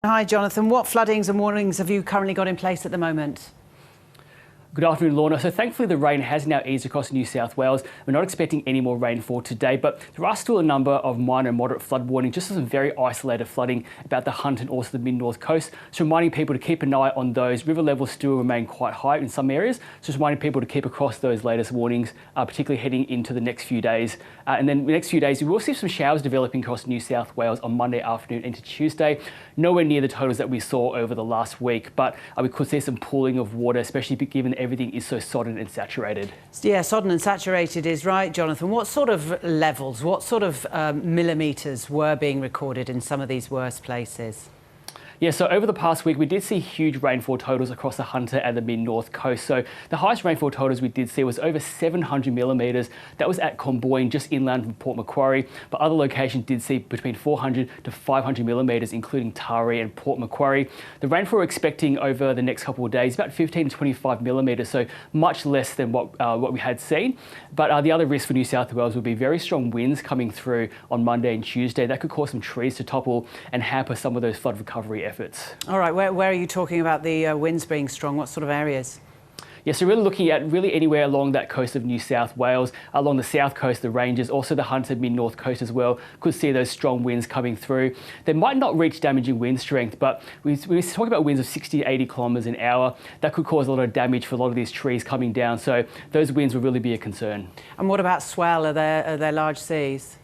Hi, Jonathan. What floodings and warnings have you currently got in place at the moment? Good afternoon, Lorna. So thankfully the rain has now eased across New South Wales. We're not expecting any more rainfall today, but there are still a number of minor and moderate flood warnings, just some very isolated flooding about the Hunt and also the mid-north coast. So reminding people to keep an eye on those. River levels still remain quite high in some areas. So just reminding people to keep across those latest warnings, particularly heading into the next few days. And then the next few days, we will see some showers developing across New South Wales on Monday afternoon into Tuesday. Nowhere near the totals that we saw over the last week, but we could see some pooling of water, especially given everything is so sodden and saturated. Yeah, sodden and saturated is right, Jonathan. What sort of levels, what sort of millimetres were being recorded in some of these worst places? Yeah, so over the past week, we did see huge rainfall totals across the Hunter and the mid-north coast. So the highest rainfall totals we did see was over 700 millimetres. That was at Comboyne, just inland from Port Macquarie. But other locations did see between 400 to 500 millimetres, including Taree and Port Macquarie. The rainfall we're expecting over the next couple of days, about 15 to 25 millimetres, so much less than what we had seen. But the other risk for New South Wales will be very strong winds coming through on Monday and Tuesday. That could cause some trees to topple and hamper some of those flood recovery efforts. All right, where are you talking about the winds being strong? What sort of areas? Yeah, so really looking at anywhere along that coast of New South Wales, along the south coast, the ranges, also the Hunter mid-north coast as well, could see those strong winds coming through. They might not reach damaging wind strength, but we talk about winds of 60 to 80 kilometres an hour. That could cause a lot of damage for a lot of these trees coming down, so those winds will really be a concern. And what about swell? Are there large seas?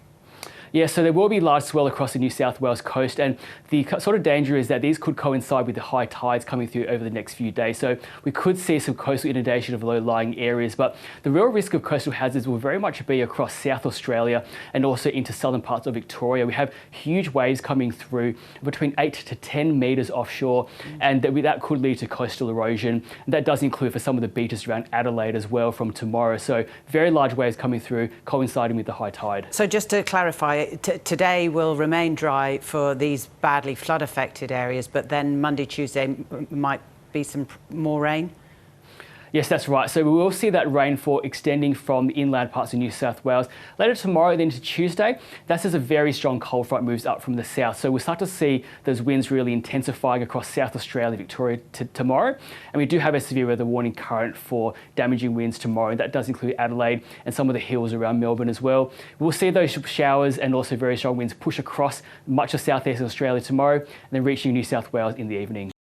Yeah, so there will be large swell across the New South Wales coast, and the sort of danger is that these could coincide with the high tides coming through over the next few days. So we could see some coastal inundation of low-lying areas, but the real risk of coastal hazards will very much be across South Australia and also into southern parts of Victoria. We have huge waves coming through between 8 to 10 metres offshore, and that could lead to coastal erosion. And that does include for some of the beaches around Adelaide as well from tomorrow. So very large waves coming through, coinciding with the high tide. So just to clarify, today will remain dry for these badly flood-affected areas, but then Monday, Tuesday might be some more rain? Yes, that's right. So we will see that rainfall extending from the inland parts of New South Wales. Later tomorrow, then to Tuesday, that's as a very strong cold front moves up from the south. So we'll start to see those winds really intensifying across South Australia, Victoria tomorrow. And we do have a severe weather warning current for damaging winds tomorrow. That does include Adelaide and some of the hills around Melbourne as well. We'll see those showers and also very strong winds push across much of southeast Australia tomorrow and then reaching New South Wales in the evening.